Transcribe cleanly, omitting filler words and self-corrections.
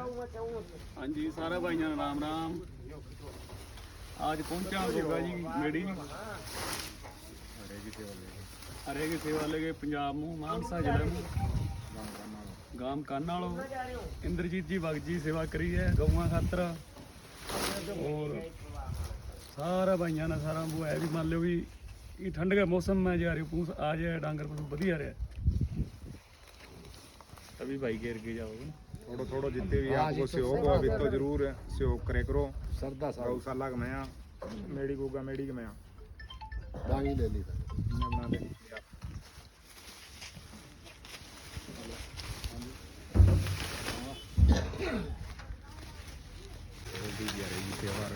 हाँ जी सारा भाइयों ने राम राम। आज पहुंचा होगा जी मेड़ी हरे की सेवा लेके पंजाब में मानसा जिले में गांव काना इंद्रजीत जी भगत जी सेवा करी है गऊआ खातर। और सारा भाइयों ने सारा वो है भी मान लो भी ये ठंड के मौसम में जा रही पूस आ जाए डांगर पशु बढ़िया रहा तभी भाई घेर के जाओगे थोड़ा थोड़ा जितने भी आपको सहयोग हो अभी तो जरूर सहयोग करे करो। सरदा गौशाला का मैं मेड़ी गोगा मेड़ी का मैं डांगी ले ली बना दे सेवा